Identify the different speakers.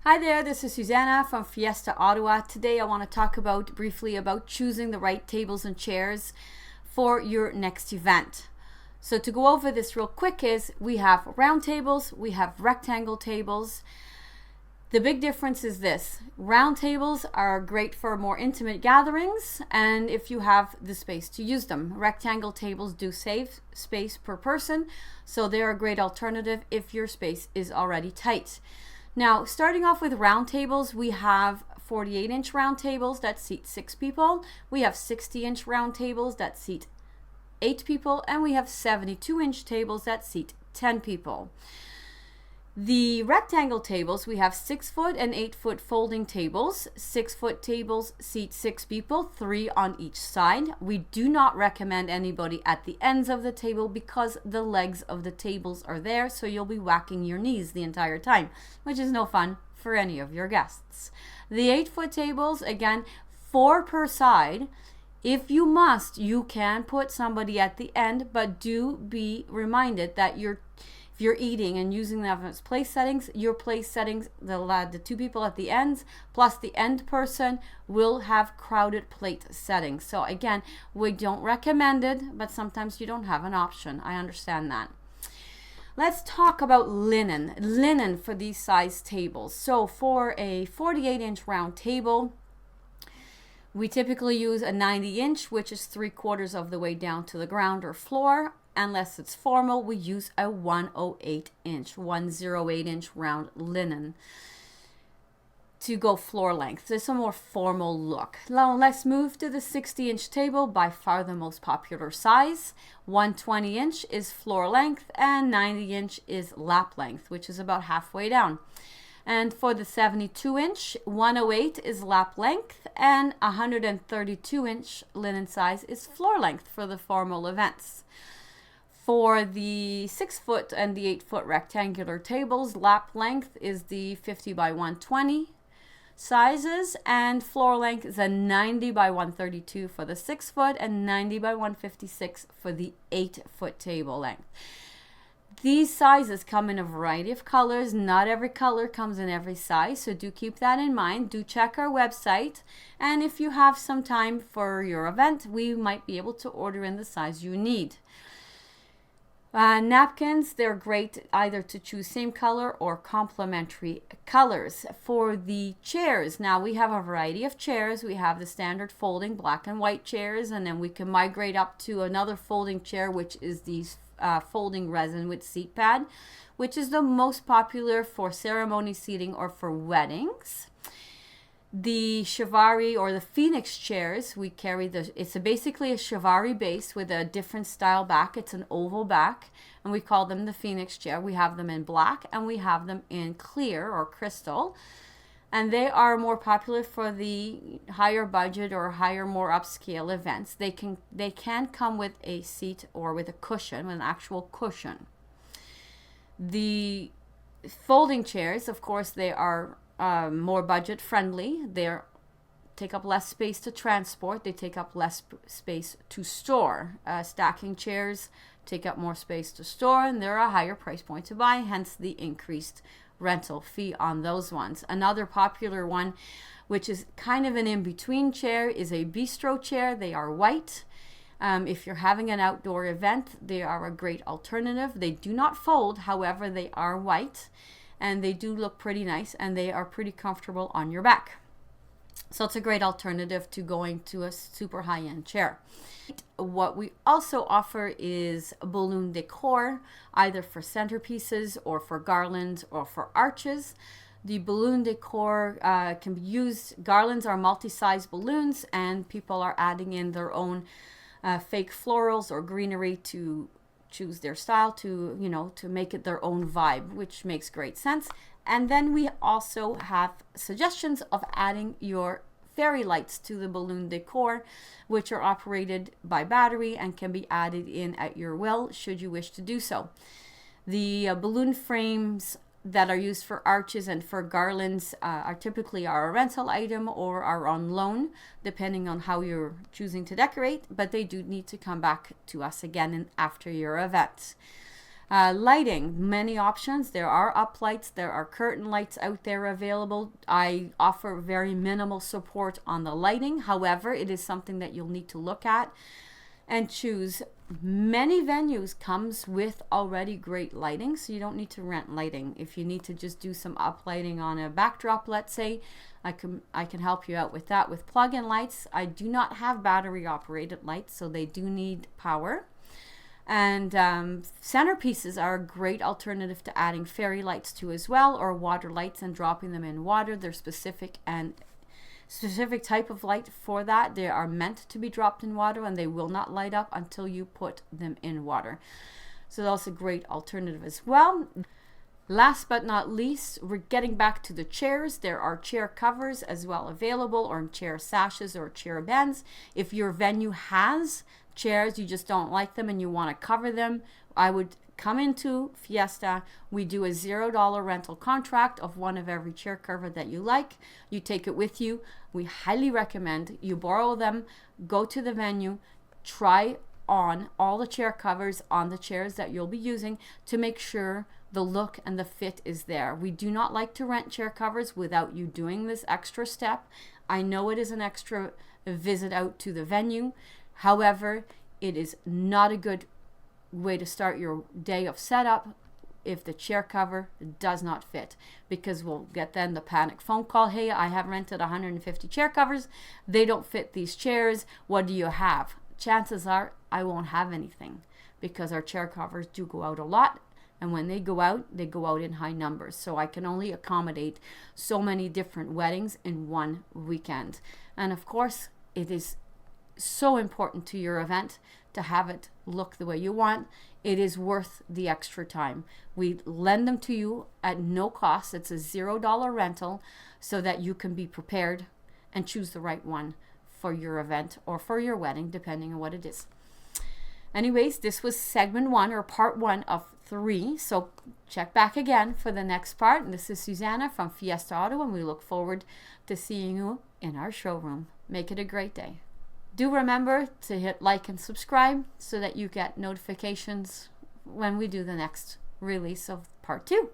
Speaker 1: Hi there, this is Susanna from Fiesta Ottawa. Today I want to talk briefly about choosing the right tables and chairs for your next event. So to go over this real quick is we have round tables, we have rectangle tables. The big difference is this: round tables are great for more intimate gatherings and if you have the space to use them. Rectangle tables do save space per person, so they're a great alternative if your space is already tight. Now, starting off with round tables, we have 48-inch round tables that seat 6 people. We have 60-inch round tables that seat 8 people, and we have 72-inch tables that seat 10 people. The rectangle tables, we have 6-foot and 8-foot folding tables. 6-foot tables seat 6 people, 3 on each side. We do not recommend anybody at the ends of the table because the legs of the tables are there, so you'll be whacking your knees the entire time, which is no fun for any of your guests. The 8-foot tables, again, 4 per side. If you must, you can put somebody at the end, but do be reminded that if you're eating and using them as place settings, your place settings, the 2 people at the ends plus the end person will have crowded plate settings. So again, we don't recommend it, but sometimes you don't have an option. I understand that. Let's talk about linen for these size tables. So for a 48-inch round table, we typically use a 90-inch, which is 3/4 of the way down to the ground or floor. Unless it's formal, we use a 108-inch round linen to go floor length. It's a more formal look. Now let's move to the 60-inch table, by far the most popular size. 120-inch is floor length and 90-inch is lap length, which is about halfway down. And for the 72-inch, 108 is lap length and 132-inch linen size is floor length for the formal events. For the 6-foot and the 8-foot rectangular tables, lap length is the 50 by 120 sizes, and floor length is a 90 by 132 for the 6-foot and 90 by 156 for the 8-foot table length. These sizes come in a variety of colors. Not every color comes in every size, so do keep that in mind. Do check our website, and if you have some time for your event, we might be able to order in the size you need. Napkins, they're great either to choose same color or complementary colors. For the chairs, now we have a variety of chairs. We have the standard folding black and white chairs, and then we can migrate up to another folding chair, which is these folding resin with seat pad, which is the most popular for ceremony seating or for weddings. The Chiavari or the Phoenix chairs, we carry it's basically a Chiavari base with a different style back. It's an oval back, and we call them the Phoenix chair. We have them in black and we have them in clear or crystal, and they are more popular for the higher budget or higher, more upscale events. They can come with a seat or with a cushion, with an actual cushion. The folding chairs, of course, they are more budget friendly. They take up less space to transport. They take up less space to store. Stacking chairs take up more space to store, and they're a higher price point to buy, hence the increased rental fee on those ones. Another popular one, which is kind of an in-between chair, is a bistro chair. They are white. If you're having an outdoor event, they are a great alternative. They do not fold, however, they are white, and they do look pretty nice, and they are pretty comfortable on your back. So it's a great alternative to going to a super high-end chair. What we also offer is balloon decor, either for centerpieces or for garlands or for arches. The balloon decor can be used. Garlands are multi-size balloons, and people are adding in their own fake florals or greenery to choose their style, to make it their own vibe, which makes great sense. And then we also have suggestions of adding your fairy lights to the balloon decor, which are operated by battery and can be added in at your will should you wish to do so. The balloon frames that are used for arches and for garlands are typically a rental item or are on loan, depending on how you're choosing to decorate, but they do need to come back to us again after your event. Lighting, many options. There are up lights, there are curtain lights out there available. I offer very minimal support on the lighting. However, it is something that you'll need to look at and choose. Many venues comes with already great lighting, so you don't need to rent lighting. If you need to just do some up lighting on a backdrop, let's say, I can help you out with that with plug-in lights. I do not have battery operated lights, so they do need power. And centerpieces are a great alternative to adding fairy lights to as well, or water lights and dropping them in water. They're specific type of light for that. They are meant to be dropped in water, and they will not light up until you put them in water. So that's a great alternative as well. Last but not least, we're getting back to the chairs. There are chair covers as well available, or chair sashes or chair bends. If your venue has chairs, you just don't like them and you want to cover them, I would come into Fiesta. We do a $0 rental contract of one of every chair cover that you like. You take it with you. We highly recommend you borrow them, go to the venue, try on all the chair covers on the chairs that you'll be using to make sure the look and the fit is there. We do not like to rent chair covers without you doing this extra step. I know it is an extra visit out to the venue. However, it is not a good way to start your day of setup if the chair cover does not fit, because we'll get then the panic phone call. Hey, I have rented 150 chair covers. They don't fit these chairs. What do you have? Chances are I won't have anything, because our chair covers do go out a lot. And when they go out in high numbers. So I can only accommodate so many different weddings in one weekend. And of course, it is so important to your event to have it look the way you want. It is worth the extra time. We lend them to you at no cost. It's a $0 rental so that you can be prepared and choose the right one for your event or for your wedding, depending on what it is. Anyways, this was segment 1 or part 1 of 3. So check back again for the next part. And this is Susanna from Fiesta Ottawa, and we look forward to seeing you in our showroom. Make it a great day. Do remember to hit like and subscribe so that you get notifications when we do the next release of part 2.